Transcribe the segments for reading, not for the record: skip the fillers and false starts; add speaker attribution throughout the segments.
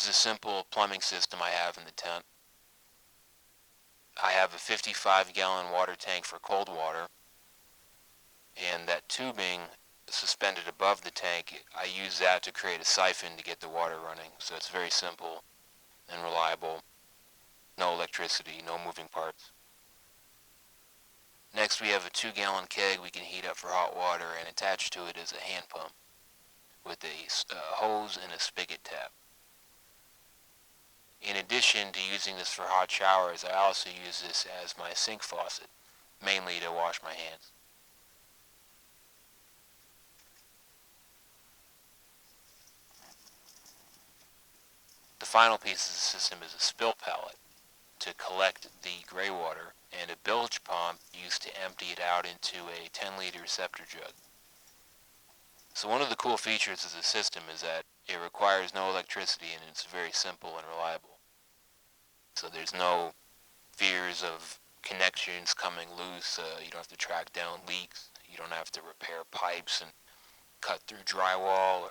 Speaker 1: is a simple plumbing system I have in the tent. I have a 55-gallon water tank for cold water, and that tubing suspended above the tank, I use that to create a siphon to get the water running. So it's very simple and reliable. No electricity, no moving parts. Next, we have a 2-gallon keg we can heat up for hot water, and attached to it is a hand pump with a hose and a spigot tap. In addition to using this for hot showers, I also use this as my sink faucet, mainly to wash my hands. The final piece of the system is a spill pallet to collect the gray water, and a bilge pump used to empty it out into a 10-liter scepter jug. So one of the cool features of the system is that it requires no electricity and it's very simple and reliable. So there's no fears of connections coming loose. You don't have to track down leaks. You don't have to repair pipes and cut through drywall or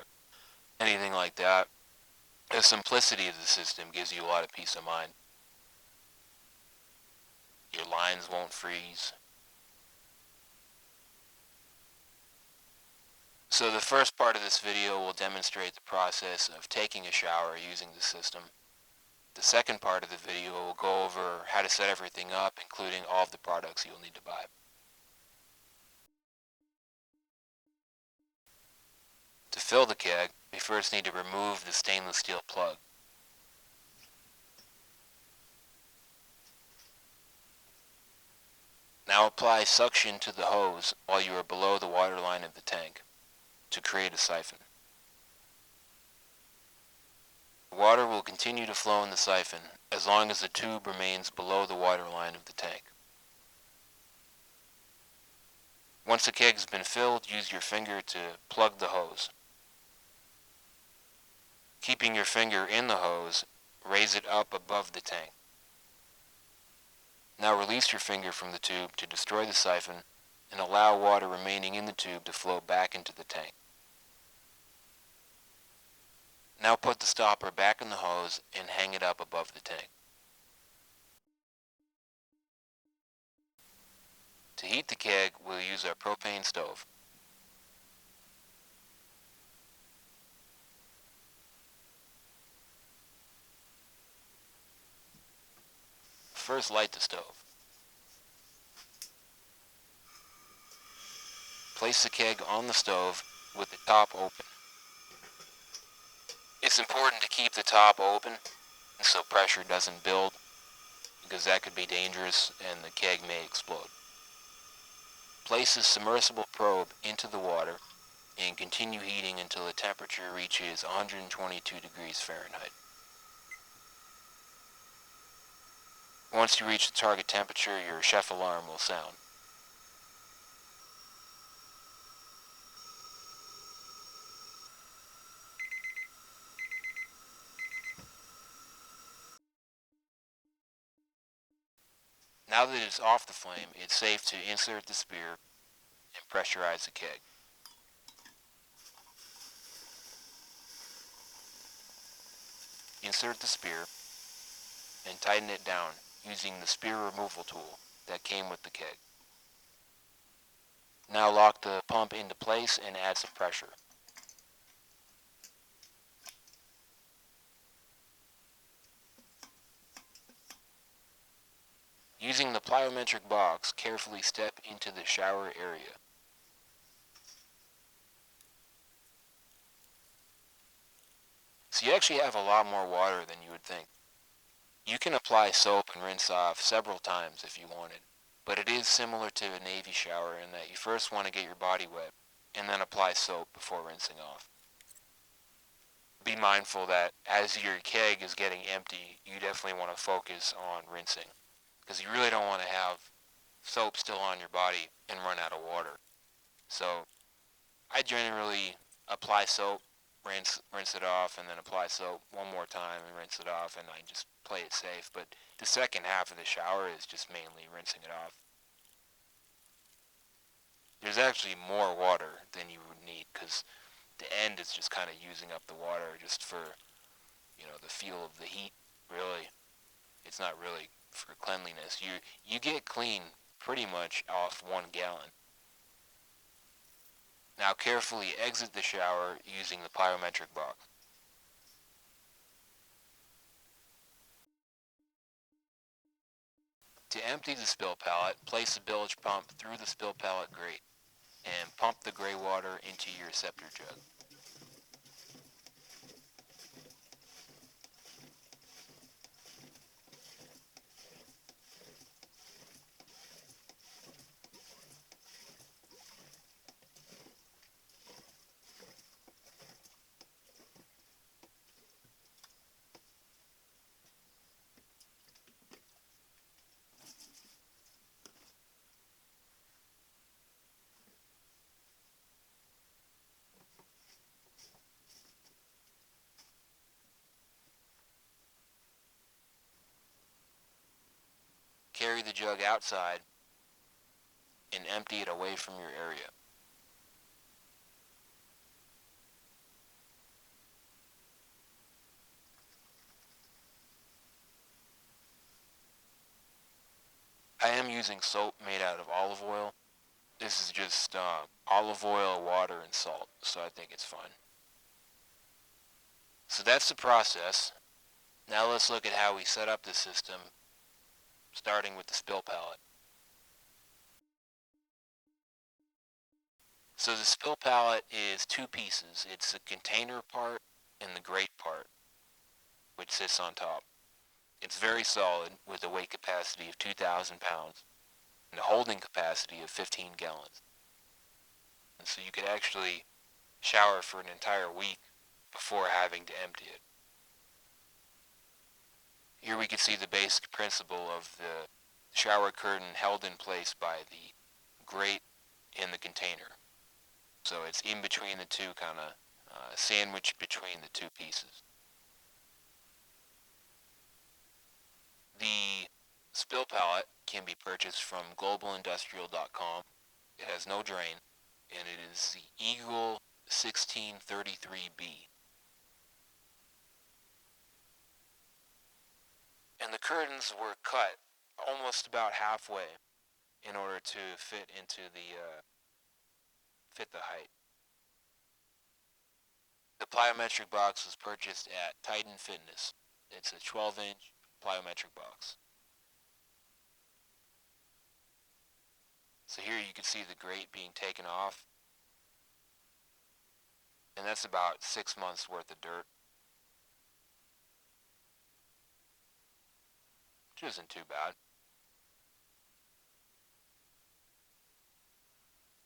Speaker 1: anything like that. The simplicity of the system gives you a lot of peace of mind. Your lines won't freeze. So the first part of this video will demonstrate the process of taking a shower using the system. The second part of the video will go over how to set everything up, including all of the products you'll need to buy. To fill the keg, we first need to remove the stainless steel plug. Now apply suction to the hose while you are below the water line of the tank to create a siphon. Water will continue to flow in the siphon as long as the tube remains below the water line of the tank. Once the keg has been filled, use your finger to plug the hose. Keeping your finger in the hose, raise it up above the tank. Now release your finger from the tube to destroy the siphon and allow water remaining in the tube to flow back into the tank. Now put the stopper back in the hose and hang it up above the tank. To heat the keg, we'll use our propane stove. First, light the stove. Place the keg on the stove with the top open. It's important to keep the top open so pressure doesn't build, because that could be dangerous and the keg may explode. Place the submersible probe into the water and continue heating until the temperature reaches 122 degrees Fahrenheit. Once you reach the target temperature, your chef alarm will sound. Now that it's off the flame, it's safe to insert the spear and pressurize the keg. Insert the spear and tighten it down using the spear removal tool that came with the keg. Now lock the pump into place and add some pressure. Using the plyometric box, carefully step into the shower area. So you actually have a lot more water than you would think. You can apply soap and rinse off several times if you wanted, but it is similar to a Navy shower in that you first want to get your body wet and then apply soap before rinsing off. Be mindful that as your keg is getting empty, you definitely want to focus on rinsing, because you really don't want to have soap still on your body and run out of water. So I generally apply soap, rinse it off, and then apply soap one more time and rinse it off, and I just play it safe. But the second half of the shower is just mainly rinsing it off. There's actually more water than you would need, because the end is just kind of using up the water just for the feel of the heat. Really, it's not really for cleanliness. You get clean pretty much off 1 gallon. Now carefully exit the shower using the plyometric box. To empty the spill pallet, place the bilge pump through the spill pallet grate and pump the gray water into your receptor jug. Carry the jug outside and empty it away from your area. I am using soap made out of olive oil. This is just olive oil, water, and salt, so I think it's fine. So that's the process. Now let's look at how we set up the system, starting with the spill pallet. So the spill pallet is two pieces. It's the container part and the grate part, which sits on top. It's very solid with a weight capacity of 2,000 pounds and a holding capacity of 15 gallons. And so you could actually shower for an entire week before having to empty it. Here we can see the basic principle of the shower curtain held in place by the grate and the container. So it's in between the two, kind of sandwiched between the two pieces. The spill pallet can be purchased from globalindustrial.com. It has no drain, and it is the Eagle 1633B. And the curtains were cut almost about halfway in order to fit the height. The plyometric box was purchased at Titan Fitness. It's a 12-inch plyometric box. So here you can see the grate being taken off, and that's about 6 months worth of dirt, which isn't too bad.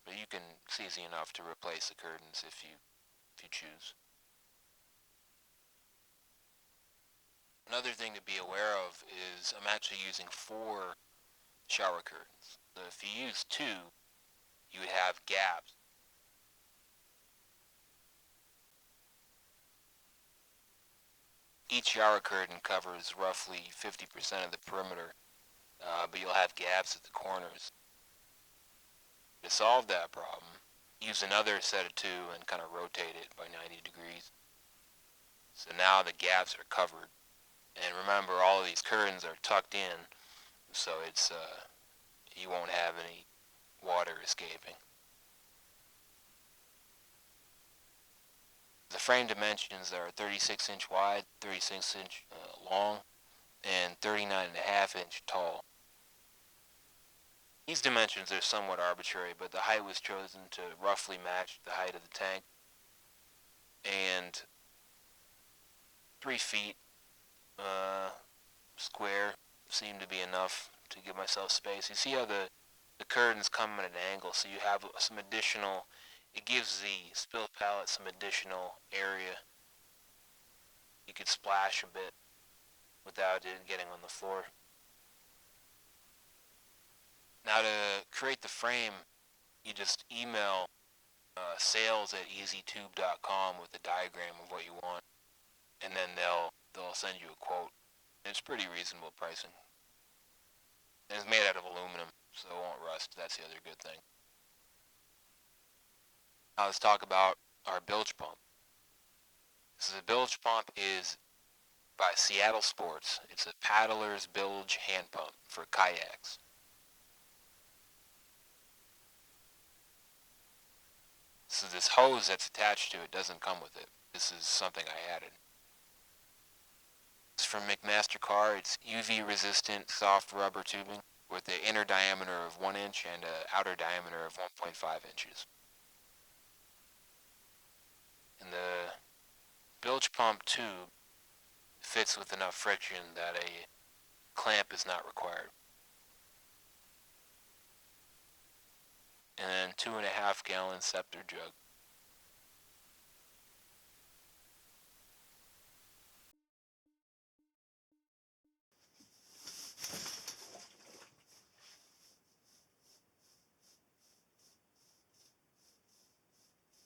Speaker 1: But you can, it's easy enough to replace the curtains if you choose. Another thing to be aware of is I'm actually using 4 shower curtains. So if you use 2, you would have gaps. Each shower curtain covers roughly 50% of the perimeter, but you'll have gaps at the corners. To solve that problem, use another set of 2 and kind of rotate it by 90 degrees. So now the gaps are covered. And remember, all of these curtains are tucked in, so it's you won't have any water escaping. The frame dimensions are 36-inch wide, 36-inch long, and 39.5-inch tall. These dimensions are somewhat arbitrary, but the height was chosen to roughly match the height of the tank. And 3 feet square seemed to be enough to give myself space. You see how the curtains come at an angle, so you have some additional, it gives the spill pallet some additional area. You could splash a bit without it getting on the floor. Now to create the frame, you just email sales@easytube.com with a diagram of what you want, and then they'll send you a quote. It's pretty reasonable pricing. And it's made out of aluminum, so it won't rust. That's the other good thing. Now let's talk about our bilge pump. So the bilge pump is by Seattle Sports. It's a paddler's bilge hand pump for kayaks. So this hose that's attached to it doesn't come with it. This is something I added. It's from McMaster-Carr. It's UV resistant soft rubber tubing with an inner diameter of 1 inch and an outer diameter of 1.5 inches. And the bilge pump tube fits with enough friction that a clamp is not required. And then 2.5 gallon scepter jug.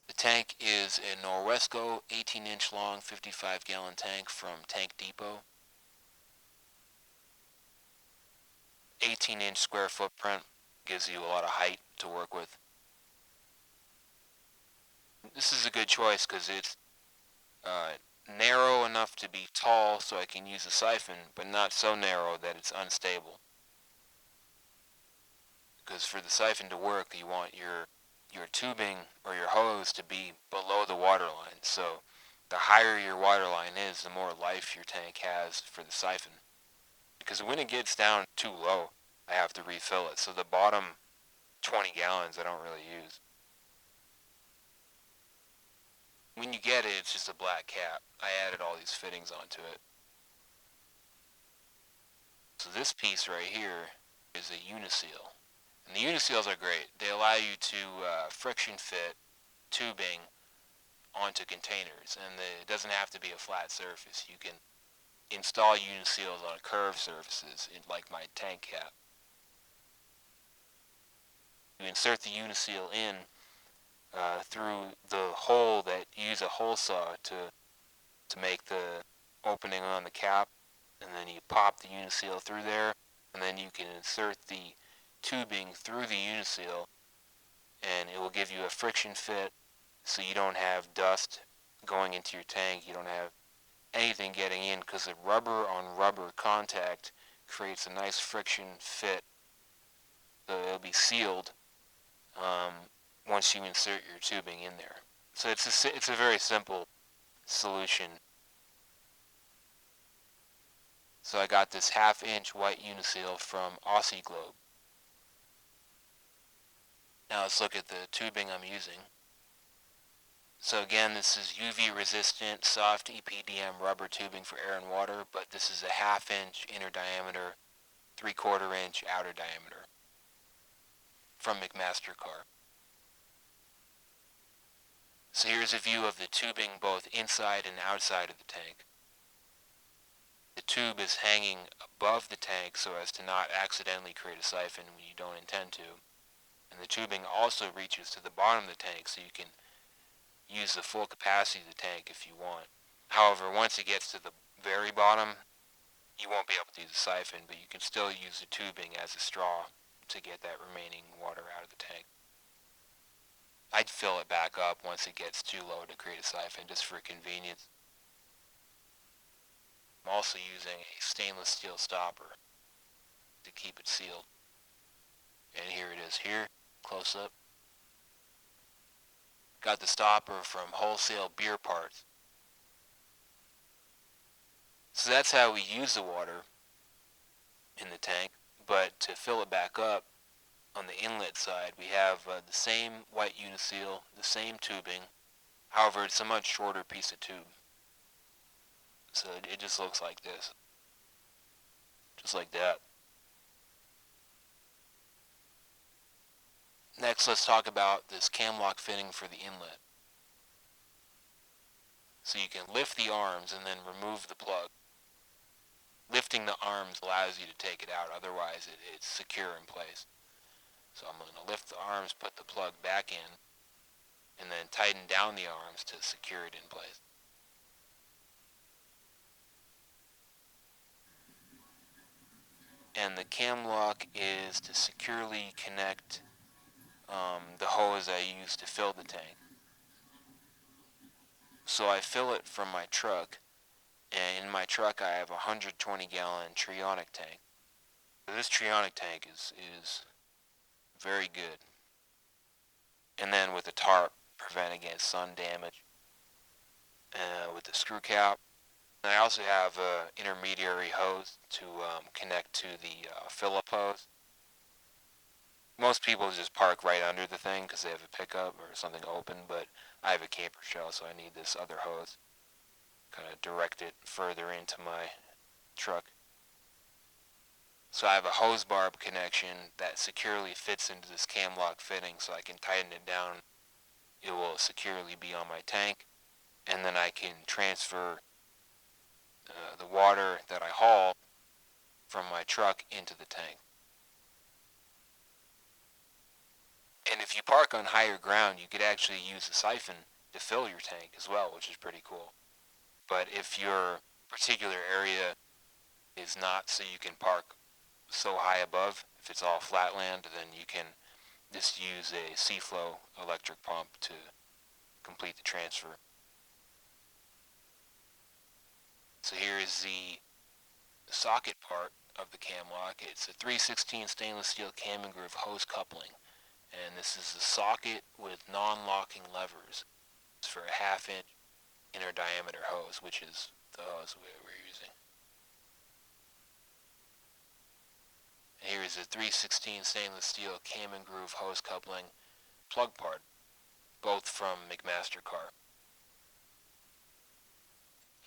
Speaker 1: The tank is a Norwesco 18-inch long 55-gallon tank from Tank Depot. 18-inch square footprint gives you a lot of height to work with. This is a good choice because it's narrow enough to be tall so I can use a siphon, but not so narrow that it's unstable. Because for the siphon to work, you want your tubing or your hose to be below the water line. So the higher your water line is, the more life your tank has for the siphon. Because when it gets down too low, I have to refill it. So the bottom 20 gallons I don't really use. When you get it, it's just a black cap. I added all these fittings onto it. So this piece right here is a uniseal. And the uniseals are great. They allow you to friction fit tubing onto containers, and it doesn't have to be a flat surface. You can install uniseals on curved surfaces, like my tank cap. You insert the uniseal in through the hole that you use a hole saw to make the opening on the cap, and then you pop the uniseal through there, and then you can insert the tubing through the uniseal, and it will give you a friction fit so you don't have dust going into your tank. You don't have anything getting in because the rubber on rubber contact creates a nice friction fit, so it'll be sealed once you insert your tubing in there. So it's a very simple solution. So I got this 1/2 inch white uniseal from Aussie Globe. Now let's look at the tubing I'm using. So again, this is UV resistant soft EPDM rubber tubing for air and water, but this is a 1/2 inch inner diameter, 3/4 inch outer diameter from McMaster-Carr. So here's a view of the tubing both inside and outside of the tank. The tube is hanging above the tank so as to not accidentally create a siphon when you don't intend to. And the tubing also reaches to the bottom of the tank so you can use the full capacity of the tank if you want. However, once it gets to the very bottom, you won't be able to use a siphon, but you can still use the tubing as a straw to get that remaining water out of the tank. I'd fill it back up once it gets too low to create a siphon, just for convenience. I'm also using a stainless steel stopper to keep it sealed. And here it is here, close up. Got the stopper from Wholesale Beer Parts. So that's how we use the water in the tank, but to fill it back up, on the inlet side, we have the same white uniseal, the same tubing. However, it's a much shorter piece of tube. So it just looks like this. Just like that. Next, let's talk about this cam lock fitting for the inlet. So you can lift the arms and then remove the plug. Lifting the arms allows you to take it out, otherwise it's secure in place. So I'm going to lift the arms, put the plug back in, and then tighten down the arms to secure it in place. And the cam lock is to securely connect the hose I use to fill the tank. So I fill it from my truck, And in my truck, I have a 120-gallon Trionic tank. This Trionic tank is very good. And then with the tarp, prevent against sun damage. With the screw cap, and I also have a intermediary hose to connect to the Phillip hose. Most people just park right under the thing because they have a pickup or something open, but I have a camper shell, so I need this other hose. Kind of direct it further into my truck. So I have a hose barb connection that securely fits into this cam lock fitting, so I can tighten it down. It will securely be on my tank, and then I can transfer the water that I haul from my truck into the tank. And if you park on higher ground, you could actually use a siphon to fill your tank as well, which is pretty cool. But if your particular area is not so you can park so high above, if it's all flat land, then you can just use a C-flow electric pump to complete the transfer. So here is the socket part of the cam lock. It's a 316 stainless steel cam and groove hose coupling. And this is the socket with non-locking levers. It's for a half-inch inner diameter hose, which is the hose we're using. And here is a 316 stainless steel cam and groove hose coupling plug part, both from McMaster-Carr.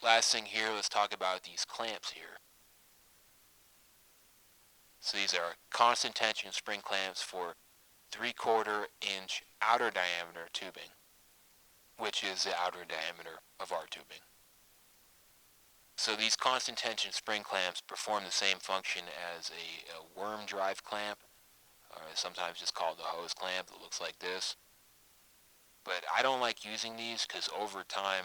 Speaker 1: Last thing here, let's talk about these clamps here. So these are constant tension spring clamps for 3/4 inch outer diameter tubing, which is the outer diameter of our tubing. So these constant tension spring clamps perform the same function as a worm drive clamp, or sometimes just called the hose clamp that looks like this. But I don't like using these because over time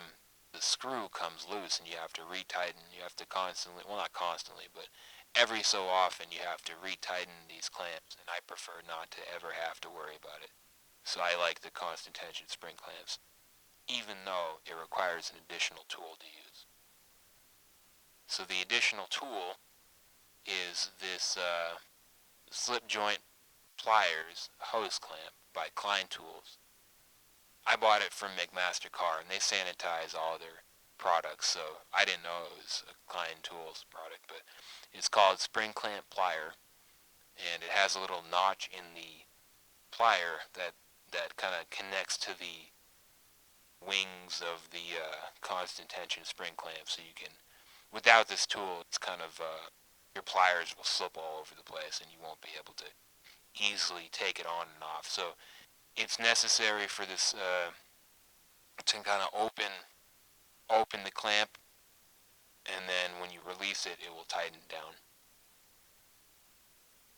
Speaker 1: the screw comes loose and you have to retighten. You have to constantly, well, not constantly, but every so often you have to retighten these clamps, and I prefer not to ever have to worry about it. So I like the constant tension spring clamps, even though it requires an additional tool to use. So the additional tool is this slip joint pliers hose clamp by Klein Tools. I bought it from McMaster-Carr, and they sanitize all their products, so I didn't know it was a Klein Tools product, but it's called Spring Clamp Plier, and it has a little notch in the plier that kind of connects to the wings of the constant tension spring clamp, so you can, without this tool, it's kind of, your pliers will slip all over the place, and you won't be able to easily take it on and off. So it's necessary for this to kind of open the clamp, and then when you release it, it will tighten down.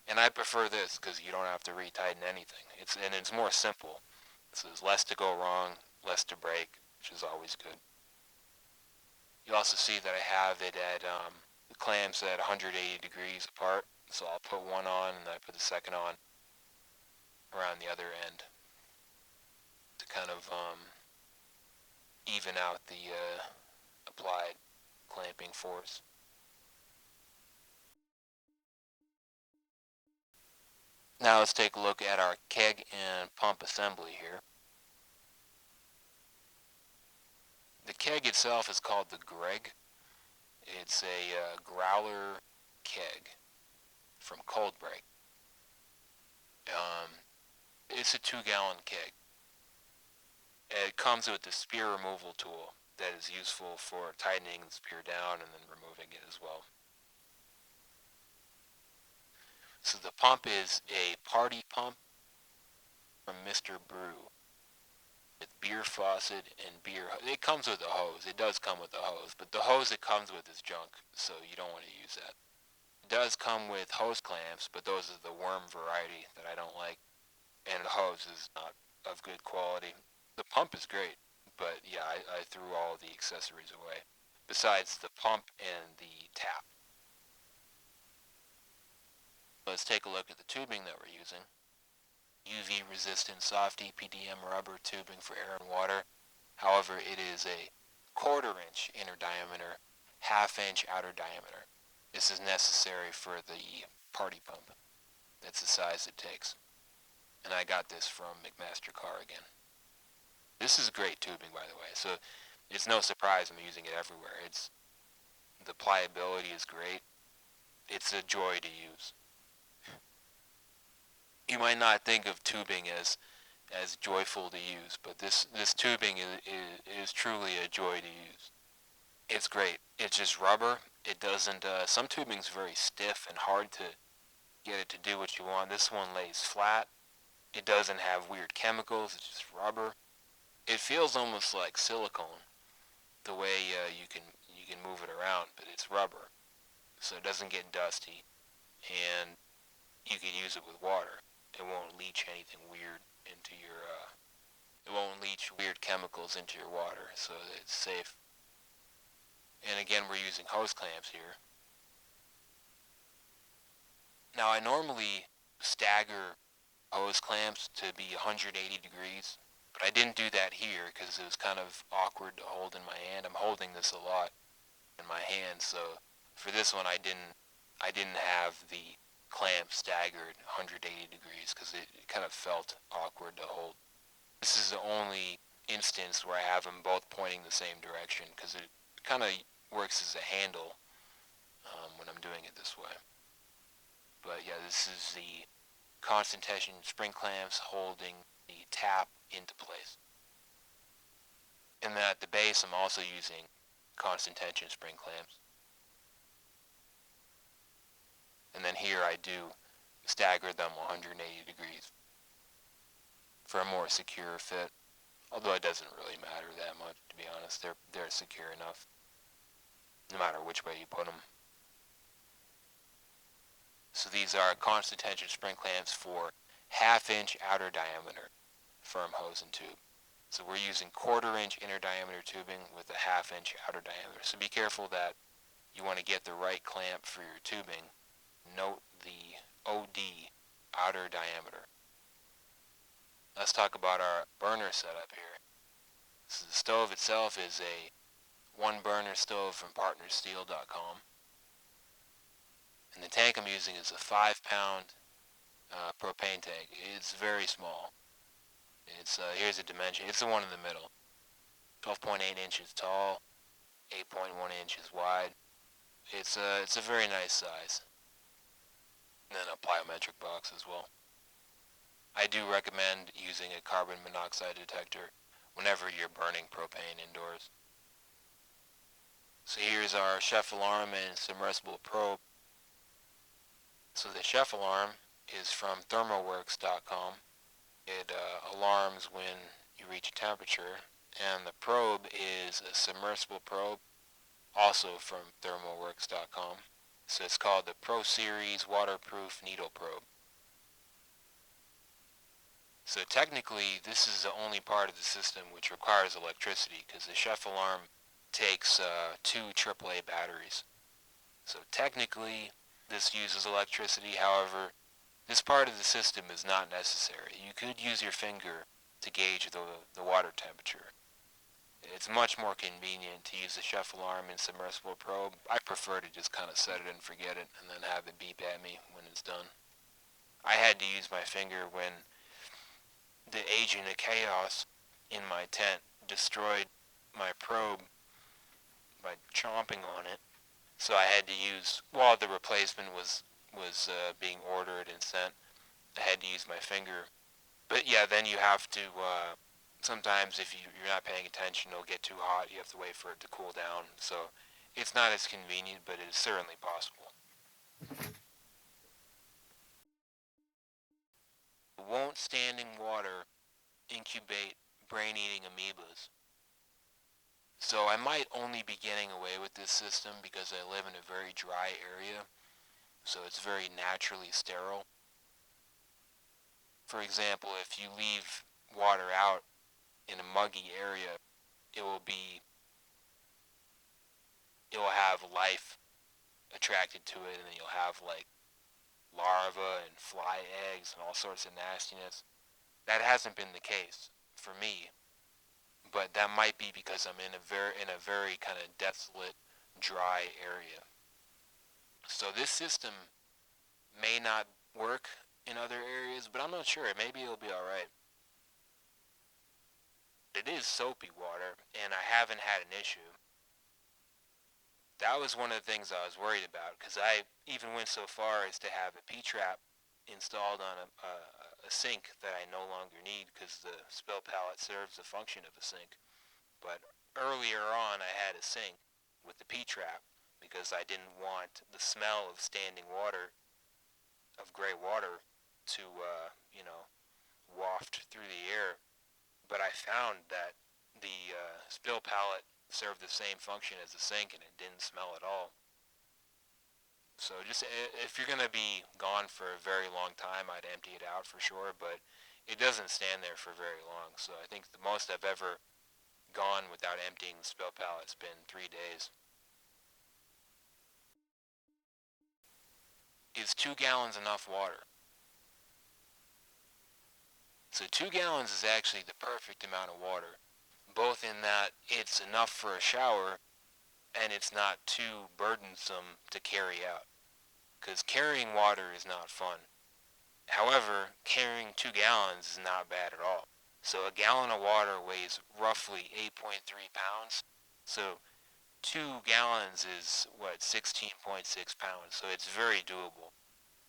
Speaker 1: And I prefer this because you don't have to retighten anything. It's more simple. So there's less to go wrong, less to break, which is always good. You also see that I have it at the clamps at 180 degrees apart. So I'll put one on and I put the second on around the other end to kind of even out the applied clamping force. Now let's take a look at our keg and pump assembly here. The keg itself is called the Greg. It's a growler keg from Cold Break. It's a 2-gallon keg. It comes with the spear removal tool that is useful for tightening the spear down and then removing it as well. So the pump is a party pump from Mr. Brew with beer faucet and beer. It comes with a hose. It does come with a hose, but the hose it comes with is junk, so you don't want to use that. It does come with hose clamps, but those are the worm variety that I don't like, and the hose is not of good quality. The pump is great, but yeah, I threw all the accessories away, besides the pump and the tap. Let's take a look at the tubing that we're using. UV resistant soft EPDM rubber tubing for air and water. However, it is a 1/4 inch inner diameter half-inch outer diameter. This is necessary for the party pump. That's the size it takes. And I got this from McMaster Car again. This is great tubing, by the way, so it's no surprise I'm using it everywhere. The pliability is great. It's a joy to use. You might not think of tubing as joyful to use, but this tubing is truly a joy to use. It's great. It's just rubber. It doesn't. Some tubing's very stiff and hard to get it to do what you want. This one lays flat. It doesn't have weird chemicals. It's just rubber. It feels almost like silicone, the way you can move it around, but it's rubber, so it doesn't get dusty, and you can use it with water. It won't leach anything weird into your. It won't leach weird chemicals into your water, so it's safe. And again, we're using hose clamps here. Now, I normally stagger hose clamps to be 180 degrees, but I didn't do that here because it was kind of awkward to hold in my hand. I'm holding this a lot in my hand, so for this one I didn't have the clamp staggered 180 degrees because it kind of felt awkward to hold. This is the only instance where I have them both pointing the same direction because it kind of works as a handle when I'm doing it this way. But yeah, this is the constant tension spring clamps holding the tap into place. And then at the base I'm also using constant tension spring clamps. And then here I do stagger them 180 degrees for a more secure fit. Although it doesn't really matter that much, to be honest. They're secure enough, no matter which way you put them. So these are constant tension spring clamps for half-inch outer diameter firm hose and tube. So we're using quarter-inch inner diameter tubing with a half-inch outer diameter. So be careful that you want to get the right clamp for your tubing. Note the OD, outer diameter. Let's talk about our burner setup here. So the stove itself is a one burner stove from partnersteel.com. And the tank I'm using is a 5-pound propane tank. It's very small. Here's a dimension. It's the one in the middle. 12.8 inches tall, 8.1 inches wide. It's a very nice size. And then a plyometric box as well. I do recommend using a carbon monoxide detector whenever you're burning propane indoors. So here's our chef alarm and submersible probe. So the chef alarm is from thermoworks.com. It alarms when you reach a temperature, and the probe is a submersible probe, also from thermoworks.com. So it's called the Pro Series Waterproof Needle Probe. So technically, this is the only part of the system which requires electricity, because the chef alarm takes 2 AAA batteries. So technically, this uses electricity. However, this part of the system is not necessary. You could use your finger to gauge the water temperature. It's much more convenient to use the chef alarm and submersible probe. I prefer to just kind of set it and forget it and then have it beep at me when it's done. I had to use my finger when the agent of chaos in my tent destroyed my probe by chomping on it. So I had to use, while the replacement was being ordered and sent, I had to use my finger. But yeah, then you have to, sometimes if you're not paying attention, it'll get too hot. You have to wait for it to cool down. So it's not as convenient, but it is certainly possible. Won't standing water incubate brain-eating amoebas? So I might only be getting away with this system because I live in a very dry area, so it's very naturally sterile. For example, if you leave water out in a muggy area, it will have life attracted to it, and then you'll have like larvae and fly eggs and all sorts of nastiness. That hasn't been the case for me, but that might be because I'm in a very kind of desolate dry area. So this system may not work in other areas, but I'm not sure. Maybe it'll be alright. It is soapy water, and I haven't had an issue. That was one of the things I was worried about, because I even went so far as to have a P-trap installed on a sink that I no longer need because the spill pallet serves the function of a sink. But earlier on, I had a sink with the P-trap because I didn't want the smell of standing water, of gray water, to, waft through the air. But I found that the spill pallet served the same function as the sink and it didn't smell at all. So just if you're gonna be gone for a very long time, I'd empty it out for sure. But it doesn't stand there for very long. So I think the most I've ever gone without emptying the spill pallet's been 3 days. Is 2 gallons enough water? So 2 gallons is actually the perfect amount of water, both in that it's enough for a shower and it's not too burdensome to carry out. Because carrying water is not fun. However, carrying 2 gallons is not bad at all. So a gallon of water weighs roughly 8.3 pounds. So 2 gallons is what, 16.6 pounds. So it's very doable.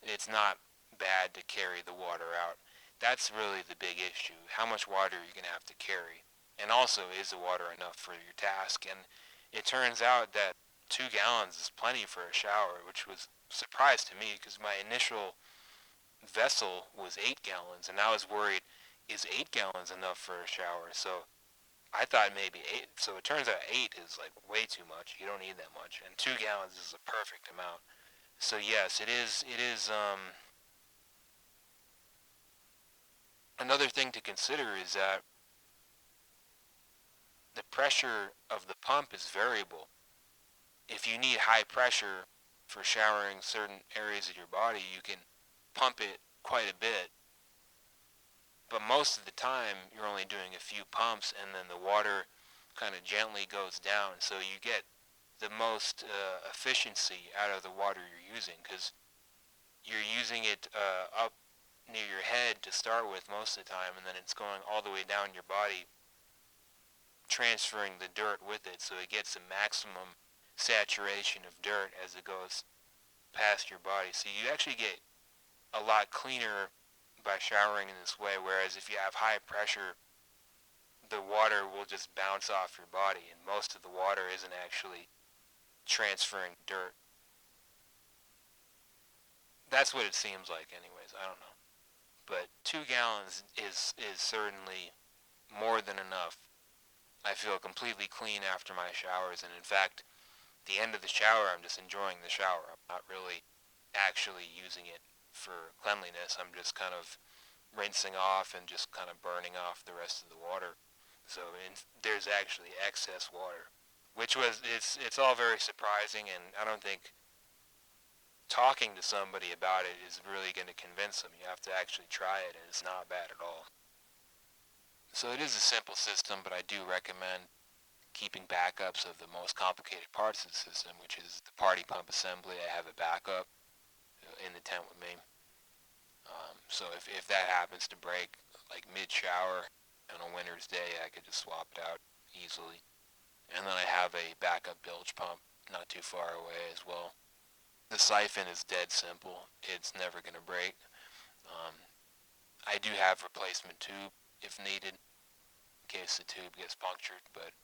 Speaker 1: It's not bad to carry the water out. That's really the big issue. How much water are you going to have to carry? And also, is the water enough for your task? And it turns out that 2 gallons is plenty for a shower, which was a surprise to me because my initial vessel was 8 gallons, and I was worried, is 8 gallons enough for a shower? So I thought maybe eight. So it turns out eight is like way too much. You don't need that much, and 2 gallons is a perfect amount. So yes, it is. It is. Another thing to consider is that the pressure of the pump is variable. If you need high pressure for showering certain areas of your body, you can pump it quite a bit. But most of the time, you're only doing a few pumps, and then the water kind of gently goes down. So you get the most efficiency out of the water you're using because you're using it up near your head to start with most of the time, and then it's going all the way down your body, transferring the dirt with it, so it gets a maximum saturation of dirt as it goes past your body. So you actually get a lot cleaner by showering in this way, whereas if you have high pressure, the water will just bounce off your body, and most of the water isn't actually transferring dirt. That's what it seems like anyways, I don't know. But 2 gallons is certainly more than enough. I feel completely clean after my showers, and in fact, the end of the shower, I'm just enjoying the shower. I'm not really actually using it for cleanliness. I'm just kind of rinsing off and just kind of burning off the rest of the water. So there's actually excess water, which was it's all very surprising, and I don't think talking to somebody about it is really going to convince them. You have to actually try it, and it's not bad at all. So it is a simple system, but I do recommend keeping backups of the most complicated parts of the system, which is the party pump assembly. I have a backup in the tent with me. So if that happens to break like mid-shower on a winter's day, I could just swap it out easily. And then I have a backup bilge pump not too far away as well. The siphon is dead simple. It's never going to break. Um, I do have replacement tube if needed in case the tube gets punctured, but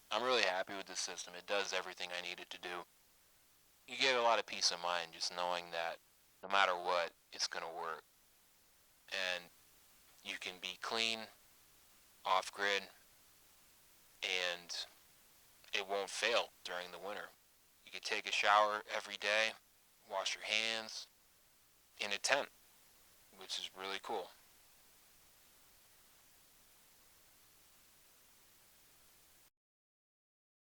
Speaker 1: I'm really happy with this system. It does everything I need it to do. You get a lot of peace of mind just knowing that no matter what, it's going to work. And you can be clean, off grid, and it won't fail during the winter. You can take a shower every day, wash your hands in a tent, which is really cool.